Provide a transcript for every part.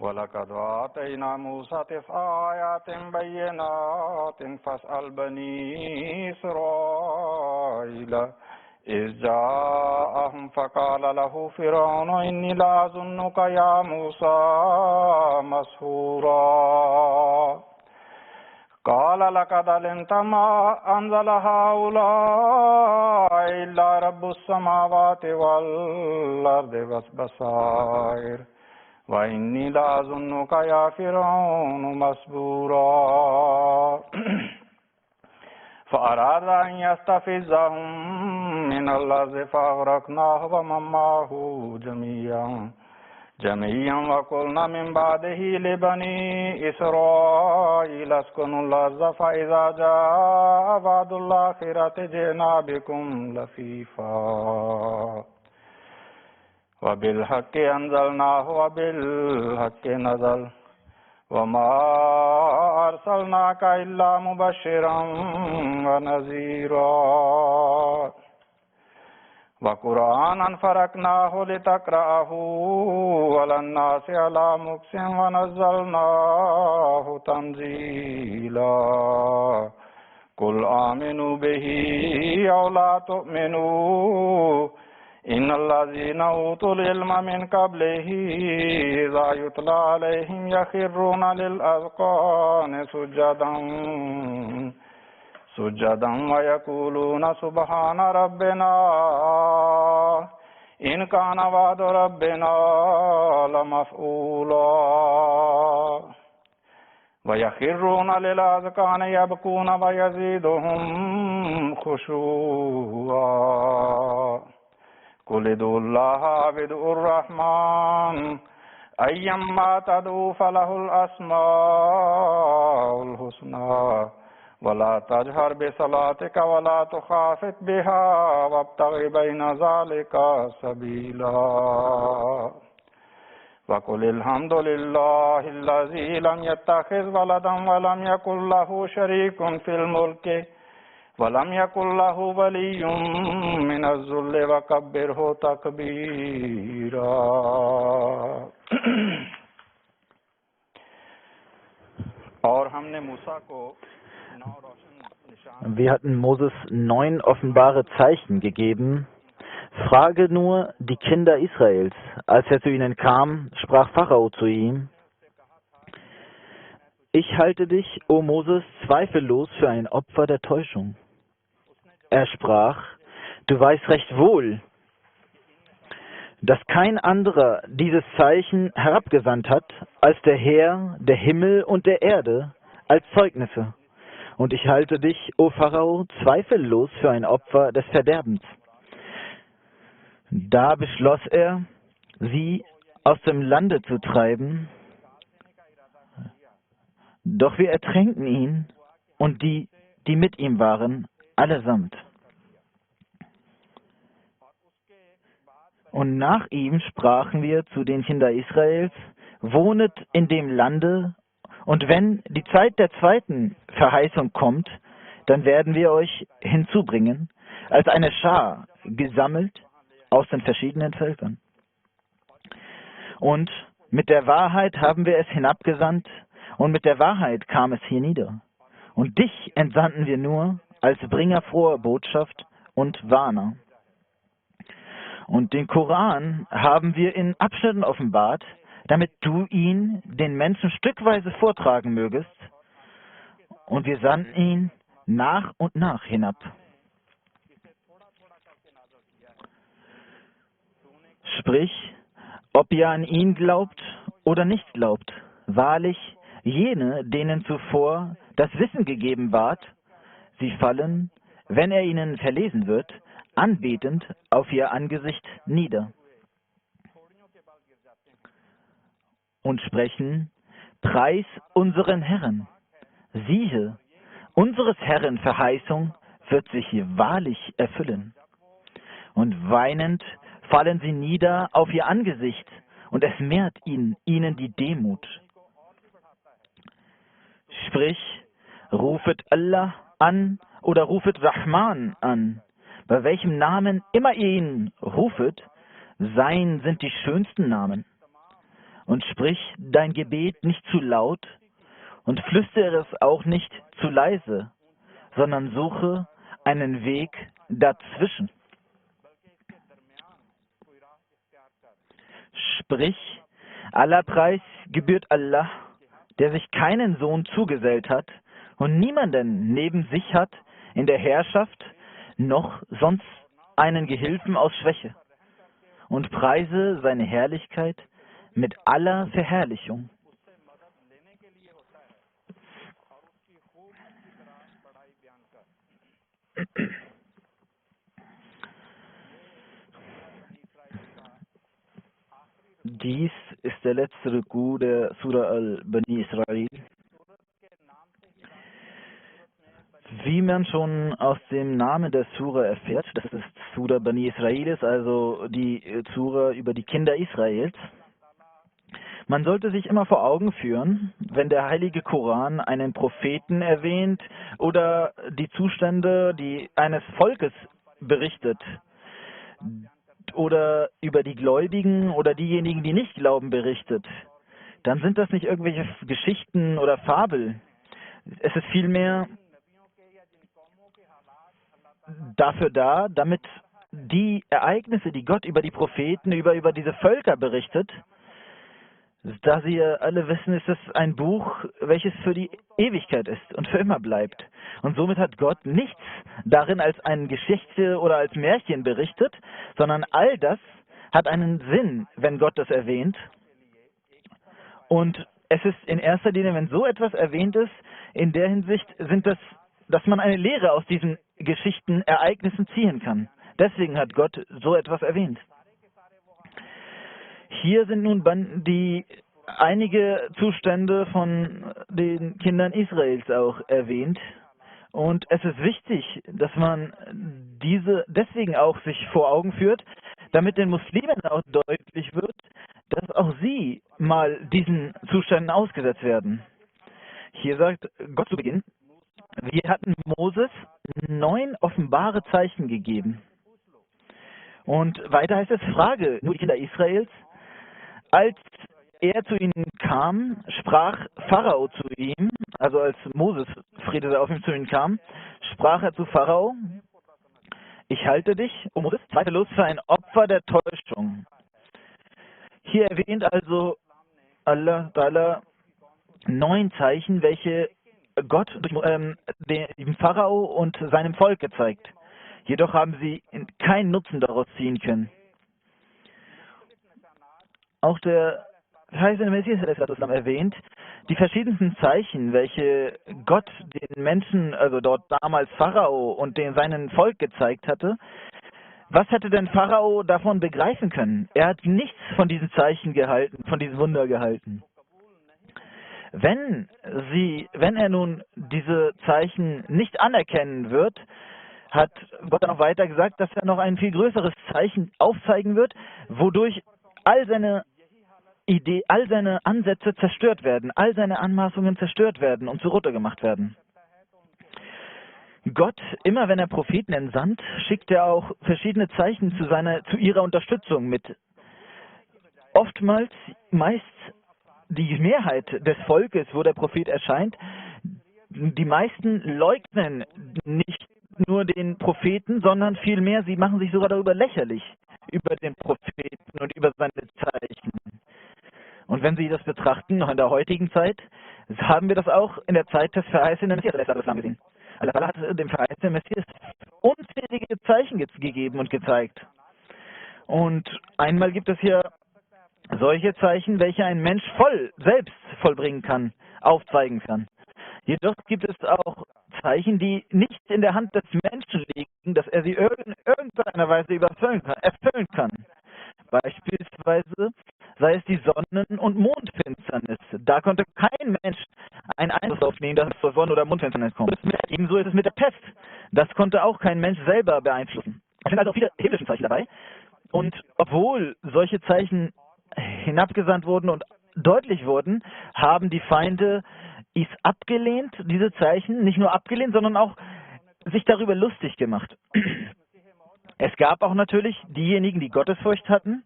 وَلَقَدْ آتَيْنَا مُوسَى 9 آيَاتٍ بَيِّنَاتٍ فَاسْأَلْ بَنِي إِسْرَائِيلَ إِذْ جَاءَهُمْ فَقَالَ لَهُ فِرْعَوْنُ إِنِّي لَأَظُنُّكَ يَا مُوسَى مَسْحُورًا قَالَ لَقَدْ عَلِمْتَ مَا أَنزَلَ هَؤُلَاءِ إِلَّا رَبُّ السَّمَاوَاتِ وَالْأَرْضِ بَصَائِرَ وَإِنِّي لَأَظُنُّكَ يَا فِرْعَوْنُ مَثْبُورًا فَأَرَادَ أَنْ يَسْتَفِزَّهُم مِّنَ الْأَرْضِ فَأَغْرَقْنَاهُ وَمَن مَّعَهُ جَمِيعًا وَقُلْنَا مِن بَعْدِهِ لِبَنِي إِسْرَائِيلَ اسْكُنُوا الْأَرْضَ فَإِذَا جَاءَ وَعْدُ الْآخِرَةِ جِئْنَا بِكُمْ لَفِيفًا وَبِالْحَقِّ أَنزَلْنَاهُ وَبِالْحَقِّ نَزَلَ وَمَا أَرْسَلْنَاكَ إِلَّا مُبَشِّرًا وَنَذِيرًا وَقُرْآنًا فَرَقْنَاهُ لِتَقْرَأَهُ عَلَى النَّاسِ عَلَى مُكْثٍ وَنَزَّلْنَاهُ تَنزِيلًا قُلْ آمِنُوا بِهِ أَوْ لَا تُؤْمِنُوا إِنَّ الَّذِينَ أُوتُوا الْعِلْمَ مِنْ قَبْلِهِ إِذَا يُتْلَى عَلَيْهِمْ يَخِرُّونَ لِلْأَذْقَانِ سُجَّدًا وَيَقُولُونَ سُبْحَانَ رَبِّنَا إِنْ كَانَ وَعْدُ رَبِّنَا لَمَفْعُولًا وَيَخِرُّونَ لِلْأَذْقَانِ يَبْكُونَ وَيَزِيدُهُمْ خُشُوعًا قُلِ ادْعُوا اللَّهَ أَوِ ادْعُوا الرَّحْمَنَ أَيَّمَّا تَدْعُوا فَلَهُ الْأَسْمَاءُ الْحُسْنَى وَلَا تَجْهَرْ بِصَلَاتِكَ وَلَا تُخَافِتْ بِهَا وَابْتَغِ بَيْنَ ذَلِكَ سَبِيلًا وَقُلِ الْحَمْدُ لِلَّهِ الَّذِي لَمْ يَتَّخِذْ وَلَدًا وَلَمْ يَكُنْ لَهُ شَرِيكٌ فِي الْمُلْكِ وَلَمْ يَكُنْ لَهُ وَلِيٌّ مِّنَ الذُّلِّ وَكَبِّرْهُ تَكْبِيرًا और हमने मूसा को Wir hatten Moses 9 offenbare Zeichen gegeben. Frage nur die Kinder Israels. Als er zu ihnen kam, sprach Pharao zu ihm: Ich halte dich, o Moses, zweifellos für ein Opfer der Täuschung. Er sprach: Du weißt recht wohl, dass kein anderer dieses Zeichen herabgesandt hat, als der Herr, der Himmel und der Erde, als Zeugnisse. Und ich halte dich, o Pharao, zweifellos für ein Opfer des Verderbens. Da beschloss er, sie aus dem Lande zu treiben, doch wir ertränken ihn und die mit ihm waren, allesamt. Und nach ihm sprachen wir zu den Kindern Israels: Wohnet in dem Lande, und wenn die Zeit der zweiten Verheißung kommt, dann werden wir euch hinzubringen, als eine Schar, gesammelt aus den verschiedenen Völkern. Und mit der Wahrheit haben wir es hinabgesandt, und mit der Wahrheit kam es hier nieder. Und dich entsandten wir nur als Bringer froher Botschaft und Warner. Und den Koran haben wir in Abschnitten offenbart, damit du ihn den Menschen stückweise vortragen mögest. Und wir sandten ihn nach und nach hinab. Sprich, ob ihr an ihn glaubt oder nicht glaubt, wahrlich, jene, denen zuvor das Wissen gegeben ward, sie fallen, wenn er ihnen verlesen wird, anbetend auf ihr Angesicht nieder und sprechen: Preis unseren Herrn. Siehe, unseres Herrn Verheißung wird sich wahrlich erfüllen. Und weinend fallen sie nieder auf ihr Angesicht, und es mehrt ihnen die Demut. Sprich, rufet Allah an oder rufet Rahman an. Bei welchem Namen immer ihr ihn rufet, sein sind die schönsten Namen. und sprich dein Gebet nicht zu laut und flüstere es auch nicht zu leise, sondern suche einen Weg dazwischen. Sprich, aller Preis gebührt Allah, der sich keinen Sohn zugesellt hat und niemanden neben sich hat in der Herrschaft, noch sonst einen Gehilfen aus Schwäche. Und preise seine Herrlichkeit mit aller Verherrlichung. Dies ist der letzte Ruku der Surah al-Bani Israel. Wie man schon aus dem Namen der Surah erfährt, dass es Surah Bani Israel ist, also die Surah über die Kinder Israels. Man sollte sich immer vor Augen führen, wenn der heilige Koran einen Propheten erwähnt oder die Zustände eines Volkes berichtet oder über die Gläubigen oder diejenigen, die nicht glauben, berichtet, dann sind das nicht irgendwelche Geschichten oder Fabel. Es ist vielmehr dafür da, damit die Ereignisse, die Gott über die Propheten, über diese Völker berichtet, da Sie alle wissen, ist es ein Buch, welches für die Ewigkeit ist und für immer bleibt. Und somit hat Gott nichts darin als eine Geschichte oder als Märchen berichtet, sondern all das hat einen Sinn, wenn Gott das erwähnt. Und es ist in erster Linie, wenn so etwas erwähnt ist, in der Hinsicht sind das, dass man eine Lehre aus diesen Geschichten, Ereignissen ziehen kann. Deswegen hat Gott so etwas erwähnt. Hier sind nun einige Zustände von den Kindern Israels auch erwähnt. Und es ist wichtig, dass man diese deswegen auch sich vor Augen führt, damit den Muslimen auch deutlich wird, dass auch sie mal diesen Zuständen ausgesetzt werden. Hier sagt Gott zu Beginn, wir hatten Moses 9 offenbare Zeichen gegeben. Und weiter heißt es, frage nur die Kinder Israels, als er zu ihnen kam, sprach Pharao zu ihm, also als Moses, Friede sei auf ihm, zu ihnen kam, sprach er zu Pharao, ich halte dich, o Moses, zweifellos für ein Opfer der Täuschung. Hier erwähnt also Allah Ta'ala 9 Zeichen, welche Gott durch dem Pharao und seinem Volk gezeigt. Jedoch haben sie keinen Nutzen daraus ziehen können. Auch der verheißene Messias erwähnt, die verschiedensten Zeichen, welche Gott den Menschen, also dort damals Pharao und seinem Volk gezeigt hatte. Was hätte denn Pharao davon begreifen können? Er hat nichts von diesen Zeichen gehalten, von diesem Wunder gehalten. Wenn er nun diese Zeichen nicht anerkennen wird, hat Gott dann auch weiter gesagt, dass er noch ein viel größeres Zeichen aufzeigen wird, wodurch all seine Ansätze zerstört werden, all seine Anmaßungen zerstört werden und zunichte gemacht werden. Gott, immer wenn er Propheten entsandt, schickt er auch verschiedene Zeichen zu ihrer Unterstützung mit. Oftmals, meist die Mehrheit des Volkes, wo der Prophet erscheint, die meisten leugnen nicht nur den Propheten, sondern vielmehr, sie machen sich sogar darüber lächerlich, über den Propheten und über seine Zeichen. Und wenn Sie das betrachten, noch in der heutigen Zeit, haben wir das auch in der Zeit des verheißenen Messias gesehen. Allah hat dem verheißenen Messias unzählige Zeichen gegeben und gezeigt. Und einmal gibt es hier solche Zeichen, welche ein Mensch selbst vollbringen kann, aufzeigen kann. Jedoch gibt es auch Zeichen, die nicht in der Hand des Menschen liegen, dass er sie in irgendeiner Weise erfüllen kann. Beispielsweise sei es die Sonnen- und Mondfinsternis. Da konnte kein Mensch einen Einfluss aufnehmen, dass es zur Sonne- oder Mondfinsternis kommt. Ebenso ist es mit der Pest. Das konnte auch kein Mensch selber beeinflussen. Es sind also viele himmlische Zeichen dabei. Und obwohl solche Zeichen hinabgesandt wurden und deutlich wurden, haben die Feinde es abgelehnt, diese Zeichen, nicht nur abgelehnt, sondern auch sich darüber lustig gemacht. Es gab auch natürlich diejenigen, die Gottesfurcht hatten,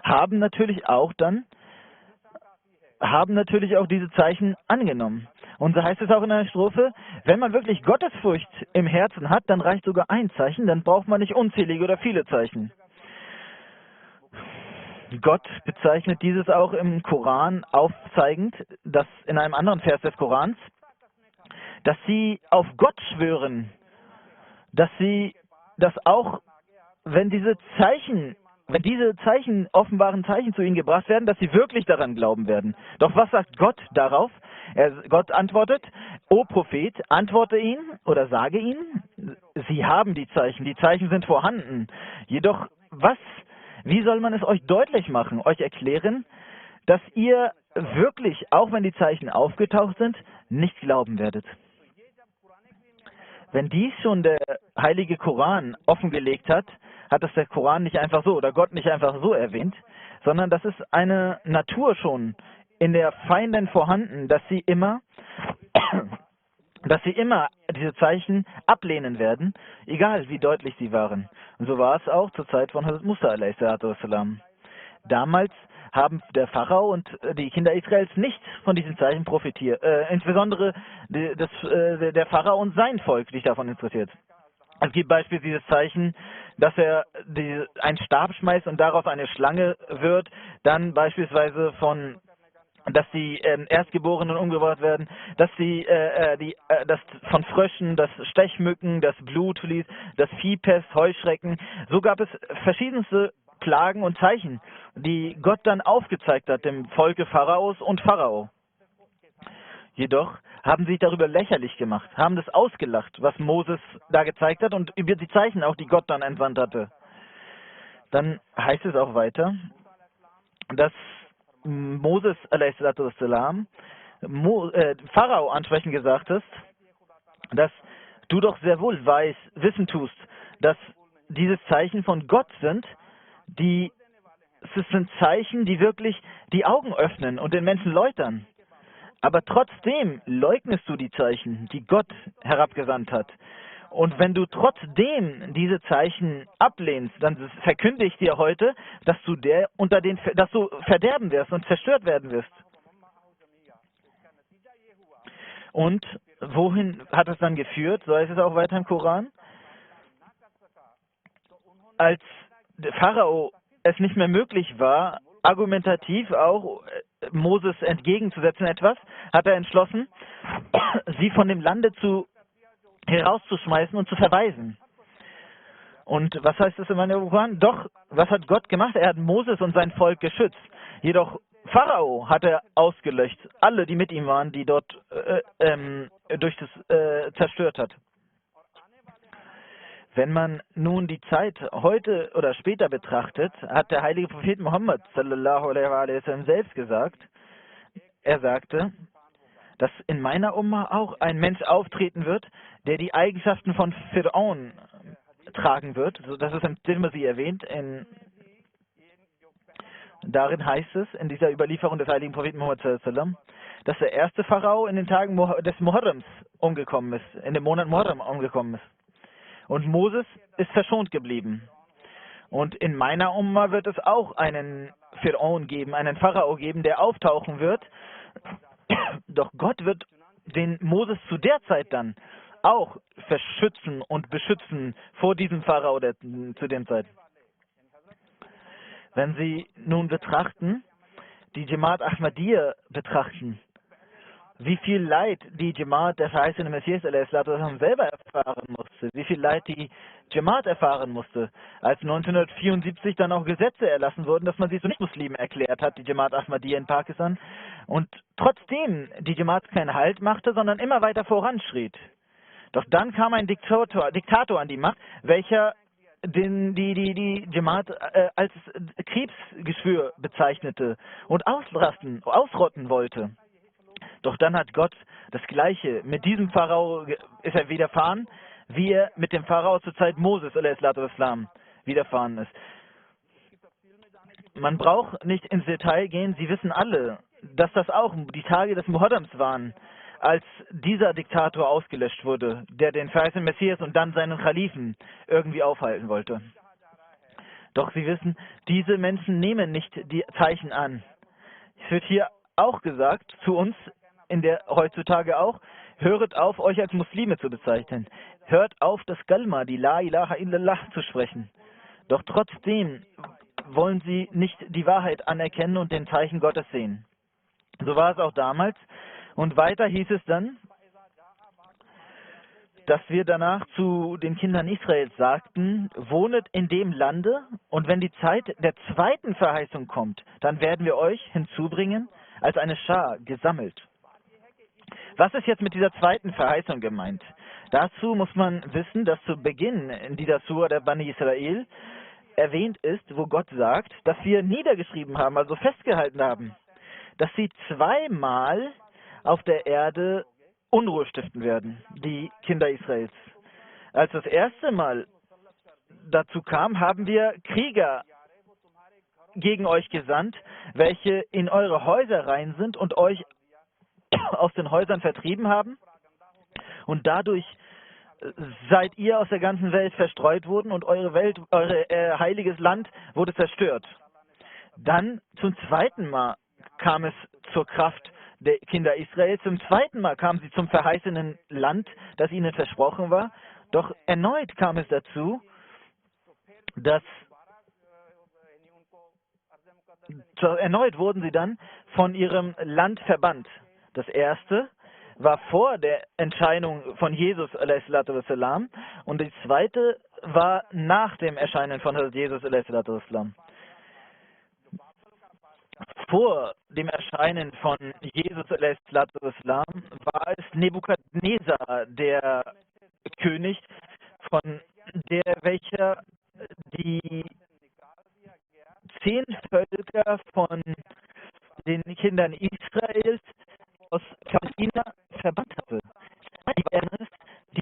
haben natürlich auch dann haben natürlich auch diese Zeichen angenommen. Und so heißt es auch in einer Strophe, wenn man wirklich Gottesfurcht im Herzen hat, dann reicht sogar ein Zeichen, dann braucht man nicht unzählige oder viele Zeichen. Gott bezeichnet dieses auch im Koran aufzeigend, dass in einem anderen Vers des Korans, dass sie auf Gott schwören, dass auch, wenn diese offenbaren Zeichen zu ihnen gebracht werden, dass sie wirklich daran glauben werden. Doch was sagt Gott darauf? Gott antwortet, O Prophet, antworte ihnen oder sage ihnen, sie haben die Zeichen sind vorhanden. Jedoch wie soll man es euch deutlich machen, euch erklären, dass ihr wirklich, auch wenn die Zeichen aufgetaucht sind, nicht glauben werdet? Wenn dies schon der heilige Koran offengelegt hat, hat es der Koran nicht einfach so oder Gott nicht einfach so erwähnt, sondern das ist eine Natur schon in der Feinden vorhanden, dass sie immer diese Zeichen ablehnen werden, egal wie deutlich sie waren. Und so war es auch zur Zeit von Hazrat Musa a.s. Damals haben der Pharao und die Kinder Israels nicht von diesen Zeichen profitiert. Insbesondere der Pharao und sein Volk sich davon interessiert. Es gibt beispielsweise dieses Zeichen, dass er einen Stab schmeißt und daraus eine Schlange wird, dann beispielsweise dass die Erstgeborenen umgebracht werden, dass dass von Fröschen, das Stechmücken, das Blut fließt, das Viehpest, Heuschrecken. So gab es verschiedenste Plagen und Zeichen, die Gott dann aufgezeigt hat, dem Volke Pharaos und Pharao. Jedoch haben sie darüber lächerlich gemacht, haben das ausgelacht, was Moses da gezeigt hat und über die Zeichen auch, die Gott dann entsandt hatte. Dann heißt es auch weiter, dass Moses a.s. Pharao ansprechend gesagt ist, dass du doch sehr wohl wissen tust, dass diese Zeichen von Gott sind, es sind Zeichen, die wirklich die Augen öffnen und den Menschen läutern. Aber trotzdem leugnest du die Zeichen, die Gott herabgesandt hat. Und wenn du trotzdem diese Zeichen ablehnst, dann verkünde ich dir heute, dass du verderben wirst und zerstört werden wirst. Und wohin hat es dann geführt? So heißt es auch weiter im Koran. Als der Pharao es nicht mehr möglich war, argumentativ auch Moses entgegenzusetzen etwas, hat er entschlossen, sie von dem Lande herauszuschmeißen und zu verweisen. Und was heißt das in meinem Koran? Doch, was hat Gott gemacht? Er hat Moses und sein Volk geschützt. Jedoch Pharao hat er ausgelöscht, alle, die mit ihm waren, die dort zerstört hat. Wenn man nun die Zeit heute oder später betrachtet, hat der heilige Prophet Muhammad sallallahu alaihi wa sallam selbst gesagt, er sagte, dass in meiner Umma auch ein Mensch auftreten wird, der die Eigenschaften von Fir'aun tragen wird. So, das ist im Tirmidhi erwähnt. Darin heißt es, in dieser Überlieferung des heiligen Propheten Muhammad sallallahu alaihi wa sallam, dass der erste Pharao in den Tagen des Muharrams umgekommen ist, in dem Monat Muharram umgekommen ist. Und Moses ist verschont geblieben. Und in meiner Umma wird es auch einen Fir'aun geben, einen Pharao geben, der auftauchen wird. Doch Gott wird den Moses zu der Zeit dann auch verschützen und beschützen vor diesem Pharao zu der Zeit. Wenn Sie nun die Jamaat Ahmadiyya betrachten, wie viel Leid die Jamaat der verheißene Messias selber erfahren musste, wie viel Leid die Jamaat erfahren musste, als 1974 dann auch Gesetze erlassen wurden, dass man sie zu Nicht-Muslimen erklärt hat, die Jamaat Ahmadiyya in Pakistan, und trotzdem die Jamaat keinen Halt machte, sondern immer weiter voranschritt. Doch dann kam ein Diktator an die Macht, welcher die Jamaat als Krebsgeschwür bezeichnete und ausrotten wollte. Doch dann hat Gott das Gleiche. Mit diesem Pharao ist er widerfahren, wie er mit dem Pharao zur Zeit Moses a.s. widerfahren ist. Man braucht nicht ins Detail gehen, Sie wissen alle, dass das auch die Tage des Muharrams waren, als dieser Diktator ausgelöscht wurde, der den verheißenen Messias und dann seinen Khalifen irgendwie aufhalten wollte. Doch Sie wissen, diese Menschen nehmen nicht die Zeichen an. Es wird hier auch gesagt, zu uns heutzutage auch, höret auf, euch als Muslime zu bezeichnen. Hört auf, das Kalma, die La ilaha illallah zu sprechen. Doch trotzdem wollen sie nicht die Wahrheit anerkennen und den Zeichen Gottes sehen. So war es auch damals. Und weiter hieß es dann, dass wir danach zu den Kindern Israels sagten, wohnet in dem Lande, und wenn die Zeit der zweiten Verheißung kommt, dann werden wir euch hinzubringen als eine Schar gesammelt. Was ist jetzt mit dieser zweiten Verheißung gemeint? Dazu muss man wissen, dass zu Beginn in dieser Sura der Bani Israel erwähnt ist, wo Gott sagt, dass wir niedergeschrieben haben, also festgehalten haben, dass sie zweimal auf der Erde Unruhe stiften werden, die Kinder Israels. Als das erste Mal dazu kam, haben wir Krieger gegen euch gesandt, welche in eure Häuser rein sind und euch aus den Häusern vertrieben haben. Und dadurch seid ihr aus der ganzen Welt verstreut worden und euer heiliges Land wurde zerstört. Dann zum zweiten Mal kam es zur Kraft der Kinder Israels. Zum zweiten Mal kamen sie zum verheißenen Land, das ihnen versprochen war. Doch erneut kam es dazu, dass erneut wurden sie dann von ihrem Land verbannt. Das erste war vor der Entscheidung von Jesus a.s. und die zweite war nach dem Erscheinen von Jesus a.s. Vor dem Erscheinen von Jesus a.s. war es Nebukadnezar, der König, von welcher die 10 Völker von den Kindern Israels aus Palästina verbannt hatte.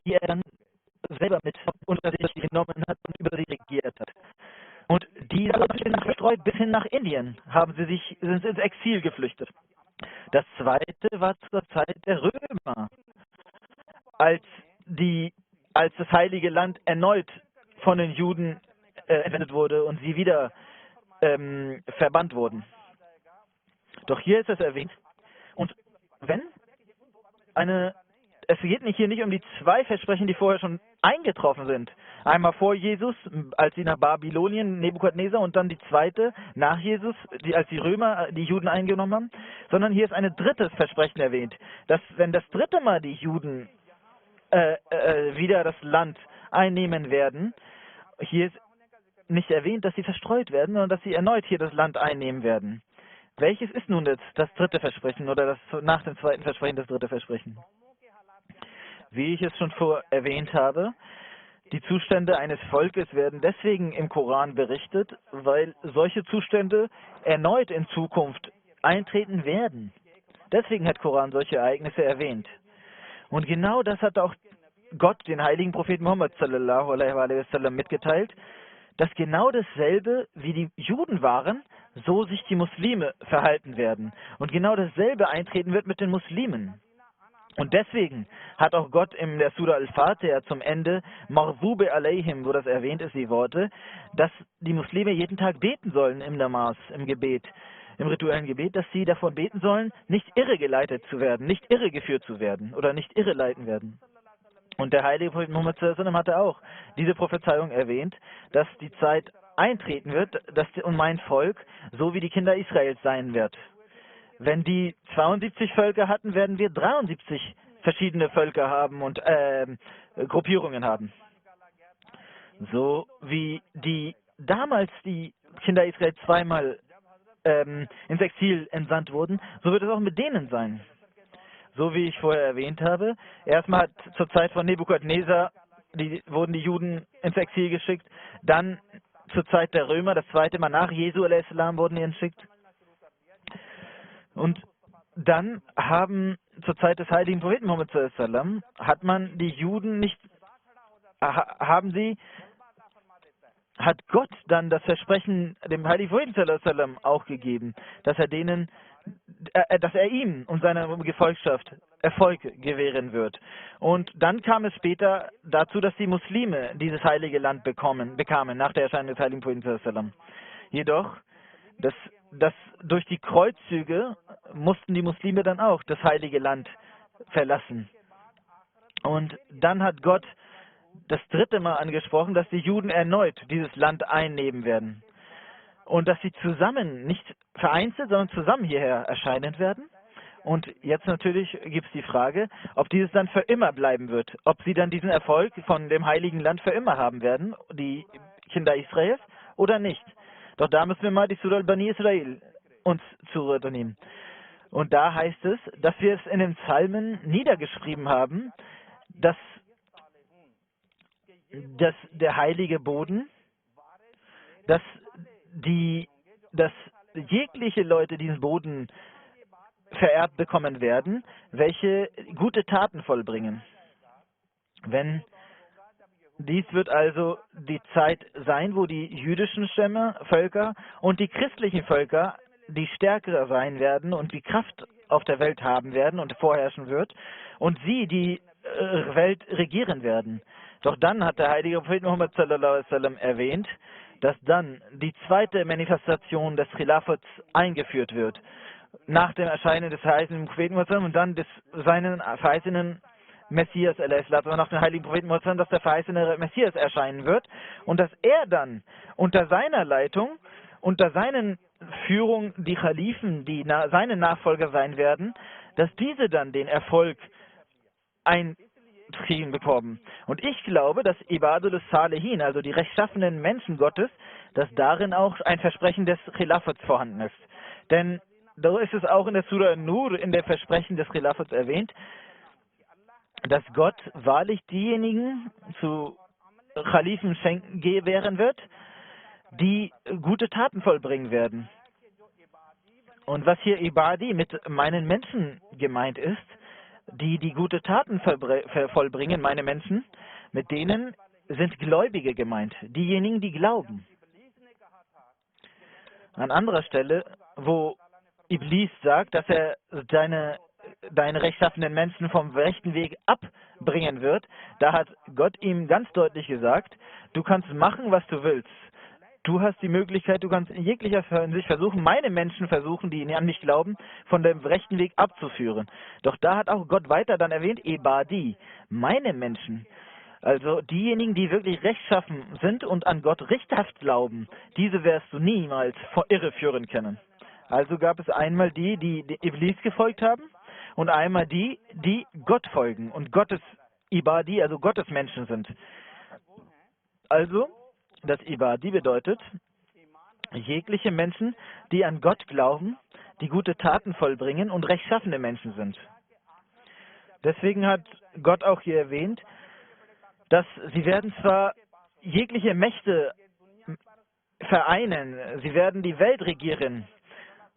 Die er dann selber mit unter sich genommen hat und über sie regiert hat. Und die sind verstreut bis hin nach Indien, sind ins Exil geflüchtet. Das zweite war zur Zeit der Römer, als das Heilige Land erneut von den Juden entwendet wurde und sie wieder verbannt wurden. Doch hier ist es erwähnt. Und es geht hier nicht um die 2 Versprechen, die vorher schon eingetroffen sind. Einmal vor Jesus, als sie nach Babylonien, Nebukadnezar, und dann die zweite nach Jesus, als die Römer die Juden eingenommen haben, sondern hier ist ein drittes Versprechen erwähnt, dass wenn das dritte Mal die Juden wieder das Land einnehmen werden, hier ist nicht erwähnt, dass sie verstreut werden, sondern dass sie erneut hier das Land einnehmen werden. Welches ist nun jetzt das dritte Versprechen oder nach dem zweiten Versprechen das dritte Versprechen? Wie ich es schon erwähnt habe, die Zustände eines Volkes werden deswegen im Koran berichtet, weil solche Zustände erneut in Zukunft eintreten werden. Deswegen hat Koran solche Ereignisse erwähnt. Und genau das hat auch Gott, den heiligen Propheten Muhammad sallallahu alaihi wasallam, mitgeteilt, dass genau dasselbe wie die Juden waren, so sich die Muslime verhalten werden. Und genau dasselbe eintreten wird mit den Muslimen. Und deswegen hat auch Gott in der Surah Al-Fatiha zum Ende Maghdubi alaihim, wo das erwähnt ist, die Worte, dass die Muslime jeden Tag beten sollen im Namas, im Gebet, im rituellen Gebet, dass sie davon beten sollen, nicht irregeleitet zu werden, nicht irregeführt zu werden oder nicht irreleiten werden. Und der heilige Prophet Muhammad hatte auch diese Prophezeiung erwähnt, dass die Zeit eintreten wird, dass mein Volk so wie die Kinder Israels sein wird. Wenn die 72 Völker hatten, werden wir 73 verschiedene Völker haben und Gruppierungen haben. So wie damals die Kinder Israels zweimal ins Exil entsandt wurden, so wird es auch mit denen sein. So wie ich vorher erwähnt habe, erstmal zur Zeit von Nebukadnezar wurden die Juden ins Exil geschickt, dann zur Zeit der Römer, das zweite Mal nach Jesu a.s. wurden die entschickt. Und dann zur Zeit des heiligen Propheten Muhammad sallam, hat man die Juden nicht, hat Gott dann das Versprechen dem heiligen Propheten sallam auch gegeben, dass er ihm und seiner Gefolgschaft Erfolg gewähren wird. Und dann kam es später dazu, dass die Muslime dieses heilige Land bekamen, nach der Erscheinung des heiligen Propheten sallam. Jedoch dass durch die Kreuzzüge mussten die Muslime dann auch das heilige Land verlassen. Und dann hat Gott das dritte Mal angesprochen, dass die Juden erneut dieses Land einnehmen werden. Und dass sie zusammen, nicht vereinzelt, sondern zusammen hierher erscheinen werden. Und jetzt natürlich gibt es die Frage, ob dieses dann für immer bleiben wird. Ob sie dann diesen Erfolg von dem heiligen Land für immer haben werden, die Kinder Israels, oder nicht. Doch da müssen wir mal die Surah al-Bani Israel uns zunehmen. Und da heißt es, dass wir es in den Psalmen niedergeschrieben haben, dass der heilige Boden, dass jegliche Leute diesen Boden vererbt bekommen werden, welche gute Taten vollbringen. Dies wird also die Zeit sein, wo die jüdischen Stämme, Völker und die christlichen Völker, die stärker sein werden und die Kraft auf der Welt haben werden und vorherrschen wird, und sie die Welt regieren werden. Doch dann hat der heilige Prophet Muhammad sallallahu alaihi wasallam erwähnt, dass dann die zweite Manifestation des Khilafats eingeführt wird, nach dem Erscheinen des heiligen Propheten und dann des seinen verheißenen Messias, nach dem heiligen Propheten, dass der verheißene Messias erscheinen wird und dass er dann unter seiner Leitung, unter seinen Führung die Khalifen, die seine Nachfolger sein werden, dass diese dann den Erfolg einziehen bekommen. Und ich glaube, dass Ibadul Salihin, also die rechtschaffenen Menschen Gottes, dass darin auch ein Versprechen des Khilafats vorhanden ist. Denn da ist es auch in der Surah Nur, in der Versprechen des Khilafats erwähnt, dass Gott wahrlich diejenigen zu Khalifen gewähren wird, die gute Taten vollbringen werden. Und was hier Ibadi mit meinen Menschen gemeint ist, die gute Taten vollbringen, meine Menschen, mit denen sind Gläubige gemeint, diejenigen, die glauben. An anderer Stelle, wo Iblis sagt, dass er deine rechtschaffenen Menschen vom rechten Weg abbringen wird, da hat Gott ihm ganz deutlich gesagt, du kannst machen, was du willst. Du hast die Möglichkeit, du kannst in jeglicher Hinsicht versuchen, meine Menschen versuchen, die an mich glauben, von dem rechten Weg abzuführen. Doch da hat auch Gott weiter dann erwähnt, Ibadi, meine Menschen. Also diejenigen, die wirklich rechtschaffen sind und an Gott richthaft glauben, diese wirst du niemals irreführen können. Also gab es einmal die Iblis gefolgt haben und einmal die Gott folgen und Gottes Ibadi, also Gottes Menschen sind. Also, das Ibadi bedeutet, jegliche Menschen, die an Gott glauben, die gute Taten vollbringen und rechtschaffene Menschen sind. Deswegen hat Gott auch hier erwähnt, dass sie werden zwar jegliche Mächte vereinen, sie werden die Welt regieren.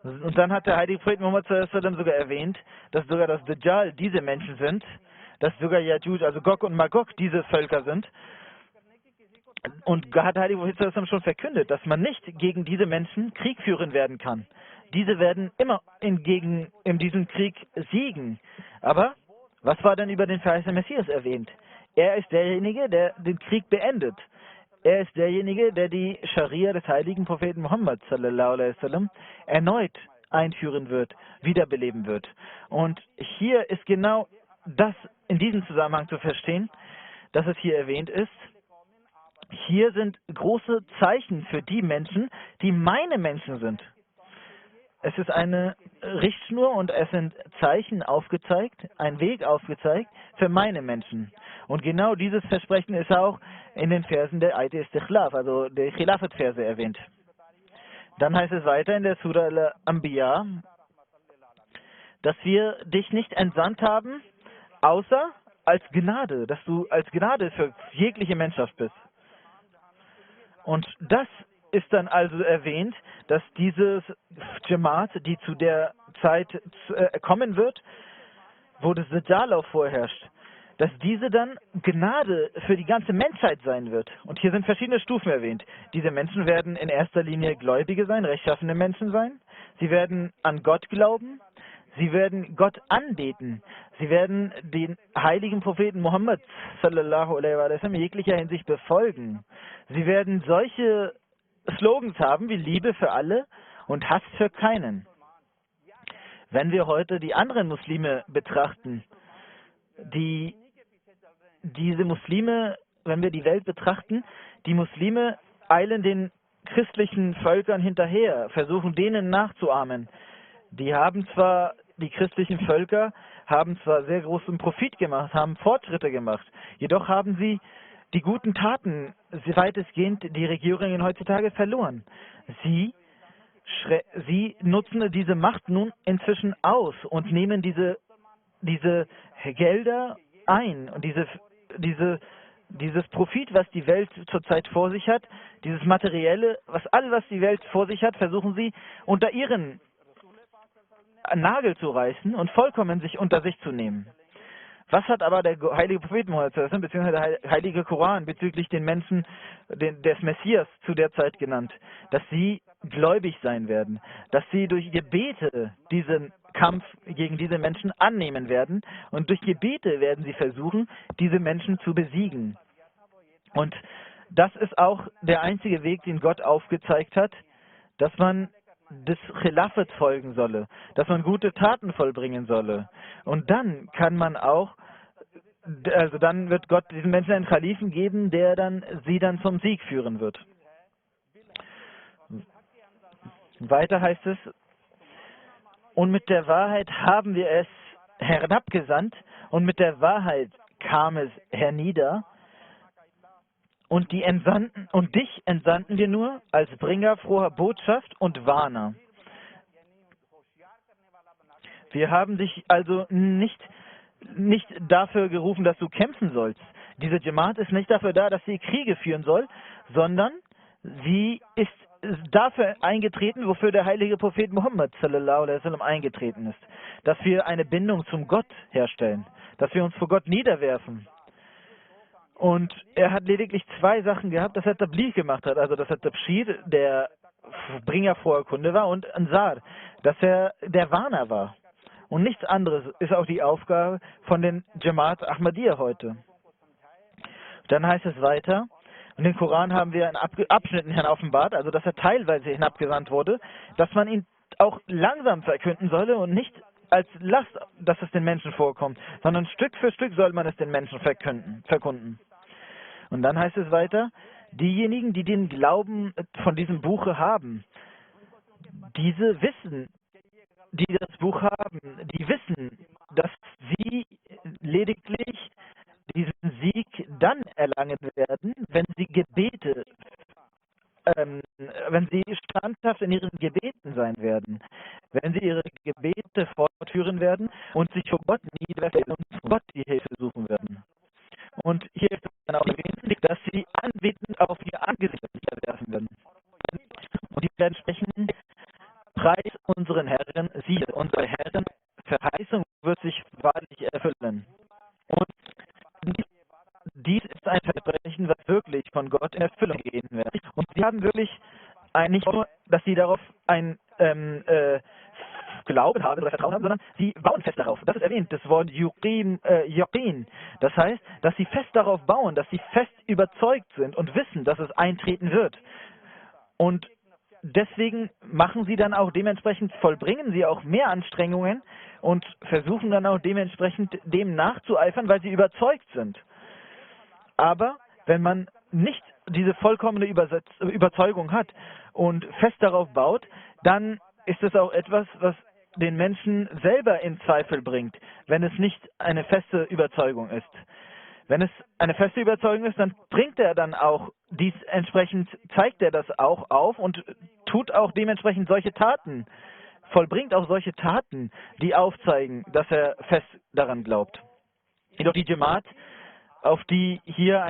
Und dann hat der heilige Prophet Muhammad sogar erwähnt, dass sogar das Dajjal diese Menschen sind, dass sogar Yajuj, also Gog und Magog, diese Völker sind. Und hat der heilige Prophet schon verkündet, dass man nicht gegen diese Menschen Krieg führen werden kann. Diese werden immer in diesem Krieg siegen. Aber was war denn über den verheißenen Messias erwähnt? Er ist derjenige, der den Krieg beendet. Er ist derjenige, der die Scharia des heiligen Propheten Muhammad sallallahu alaihi wasallam erneut einführen wird, wiederbeleben wird. Und hier ist genau das in diesem Zusammenhang zu verstehen, dass es hier erwähnt ist. Hier sind große Zeichen für die Menschen, die meine Menschen sind. Es ist eine Richtschnur und es sind Zeichen aufgezeigt, ein Weg aufgezeigt für meine Menschen. Und genau dieses Versprechen ist auch in den Versen der Ayat Istikhlaf, also der Khilafat-Verse erwähnt. Dann heißt es weiter in der Surah Al-Anbiya, dass wir dich nicht entsandt haben, außer als Gnade, dass du als Gnade für jegliche Menschheit bist. Und das ist dann also erwähnt, dass dieses Jamaat, die zu der Zeit kommen wird, wo das Dajjal auch vorherrscht, dass diese dann Gnade für die ganze Menschheit sein wird. Und hier sind verschiedene Stufen erwähnt. Diese Menschen werden in erster Linie Gläubige sein, rechtschaffene Menschen sein. Sie werden an Gott glauben. Sie werden Gott anbeten. Sie werden den heiligen Propheten Muhammad sallallahu alaihi wasallam in jeglicher Hinsicht befolgen. Sie werden solche Slogans haben wie Liebe für alle und Hass für keinen. Wenn wir heute die anderen Muslime betrachten, diese Muslime, wenn wir die Welt betrachten, die Muslime eilen den christlichen Völkern hinterher, versuchen denen nachzuahmen. Die christlichen Völker haben zwar sehr großen Profit gemacht, haben Fortschritte gemacht, jedoch haben sie die guten Taten weitestgehend die Regierungen heutzutage verloren. Sie nutzen diese Macht nun inzwischen aus und nehmen diese Gelder ein und dieses Profit, was die Welt zurzeit vor sich hat, dieses Materielle, was die Welt vor sich hat, versuchen sie unter ihren Nagel zu reißen und vollkommen sich unter sich zu nehmen. Was hat aber der heilige Prophet Mohammed bzw. der heilige Koran bezüglich den Menschen des Messias zu der Zeit genannt? Dass sie gläubig sein werden, dass sie durch Gebete diesen Kampf gegen diese Menschen annehmen werden und durch Gebete werden sie versuchen, diese Menschen zu besiegen. Und das ist auch der einzige Weg, den Gott aufgezeigt hat, dass man des Khilafat folgen solle, dass man gute Taten vollbringen solle. Und dann kann man auch, dann wird Gott diesen Menschen einen Khalifen geben, der sie dann zum Sieg führen wird. Weiter heißt es, und mit der Wahrheit haben wir es herabgesandt und mit der Wahrheit kam es hernieder und dich entsandten wir nur als Bringer froher Botschaft und Warner. Wir haben dich also nicht dafür gerufen, dass du kämpfen sollst. Diese Jamaat ist nicht dafür da, dass sie Kriege führen soll, sondern sie ist dafür eingetreten, wofür der heilige Prophet Muhammad sallallahu alaihi wasallam eingetreten ist. Dass wir eine Bindung zum Gott herstellen, dass wir uns vor Gott niederwerfen. Und er hat lediglich zwei Sachen gehabt, dass er Tabligh gemacht hat, also dass er Tabshir, der Bringer froher Kunde war, und Ansar, dass er der Warner war. Und nichts anderes ist auch die Aufgabe von den Jamaat Ahmadiyya heute. Dann heißt es weiter, und den Koran haben wir in Abschnitten offenbart, also dass er teilweise hinabgesandt wurde, dass man ihn auch langsam verkünden solle und nicht als Last, dass es den Menschen vorkommt, sondern Stück für Stück soll man es den Menschen verkunden. Und dann heißt es weiter, diejenigen, die den Glauben von diesem Buche haben, diese wissen, die das Buch haben, die wissen, dass sie lediglich diesen Sieg dann erlangen werden, wenn sie wenn sie standhaft in ihren Gebeten sein werden, wenn sie ihre Gebete fortführen werden und sich vor Gott niederwerfen und vor Gott die Hilfe suchen werden. Und hier ist dann auch erwähnt, dass sie anbetend auf ihr Angesicht niederwerfen werden. Und die werden sprechen, Preis unseren Herren, siehe, unsere Herren, Verheißung wird sich wahrlich erfüllen. Und dies ist ein Versprechen, was wirklich von Gott in Erfüllung gehen wird. Und sie haben wirklich nicht nur, dass sie darauf ein Glauben haben oder Vertrauen haben, sondern sie bauen fest darauf. Das ist erwähnt, das Wort Yaqin. Das heißt, dass sie fest darauf bauen, dass sie fest überzeugt sind und wissen, dass es eintreten wird. Und deswegen machen sie dann auch dementsprechend, vollbringen sie auch mehr Anstrengungen und versuchen dann auch dementsprechend dem nachzueifern, weil sie überzeugt sind. Aber wenn man nicht diese vollkommene Überzeugung hat und fest darauf baut, dann ist es auch etwas, was den Menschen selber in Zweifel bringt, wenn es nicht eine feste Überzeugung ist. Wenn es eine feste Überzeugung ist, dann bringt er dann auch dies entsprechend, zeigt er das auch auf und tut auch dementsprechend solche Taten, vollbringt auch solche Taten, die aufzeigen, dass er fest daran glaubt. Jedoch die Jamaat, auf die hier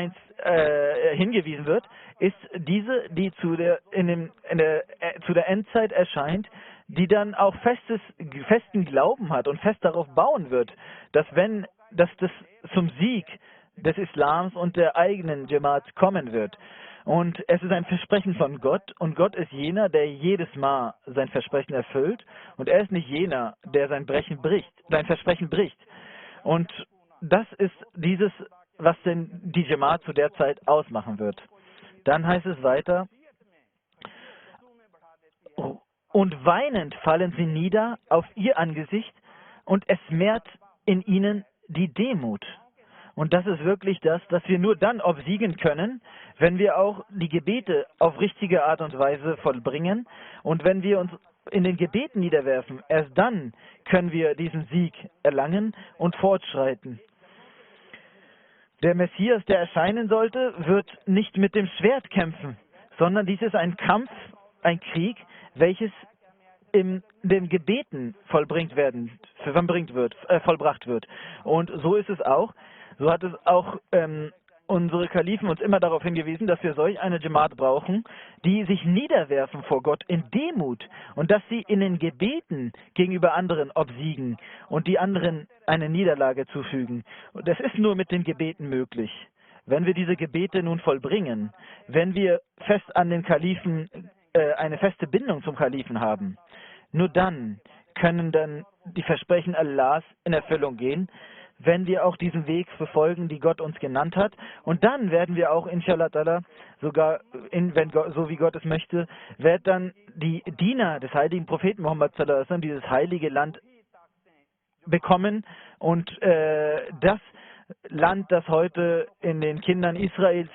hingewiesen wird, ist diese, die zu der Endzeit erscheint, die dann auch festen Glauben hat und fest darauf bauen wird, dass das zum Sieg des Islams und der eigenen Jamaat kommen wird. Und es ist ein Versprechen von Gott, und Gott ist jener, der jedes Mal sein Versprechen erfüllt, und er ist nicht jener, der sein Versprechen bricht. Und das ist dieses, was denn die Jamaat zu der Zeit ausmachen wird. Dann heißt es weiter, und weinend fallen sie nieder auf ihr Angesicht und es mehrt in ihnen die Demut. Und das ist wirklich das, dass wir nur dann obsiegen können, wenn wir auch die Gebete auf richtige Art und Weise vollbringen und wenn wir uns in den Gebeten niederwerfen. Erst dann können wir diesen Sieg erlangen und fortschreiten. Der Messias, der erscheinen sollte, wird nicht mit dem Schwert kämpfen, sondern dies ist ein Kampf, ein Krieg, welches in den Gebeten vollbracht wird. Und so ist es auch. So hat es auch unsere Kalifen uns immer darauf hingewiesen, dass wir solch eine Jamaat brauchen, die sich niederwerfen vor Gott in Demut und dass sie in den Gebeten gegenüber anderen obsiegen und die anderen eine Niederlage zufügen. Und das ist nur mit den Gebeten möglich. Wenn wir diese Gebete nun vollbringen, wenn wir fest an den Kalifen, eine feste Bindung zum Kalifen haben, nur dann können dann die Versprechen Allahs in Erfüllung gehen, wenn wir auch diesen Weg verfolgen, die Gott uns genannt hat. Und dann werden wir auch, inshallah ta'ala, sogar, so wie Gott es möchte, wird dann die Diener des heiligen Propheten Muhammad sallallahu alaihi wasallam dieses heilige Land bekommen. Und das Land, das heute in den Kindern Israels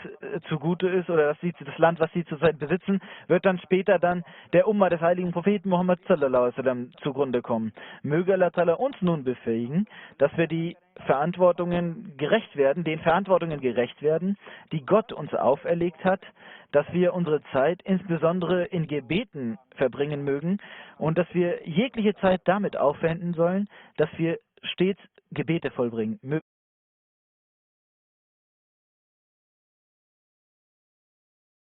zugute ist, oder das Land, was sie zurzeit besitzen, wird dann später dann der Umma des heiligen Propheten Muhammad sallallahu alaihi wasallam zugrunde kommen. Möge Allah ta'ala uns nun befähigen, dass wir den Verantwortungen gerecht werden, die Gott uns auferlegt hat, dass wir unsere Zeit insbesondere in Gebeten verbringen mögen und dass wir jegliche Zeit damit aufwenden sollen, dass wir stets Gebete vollbringen.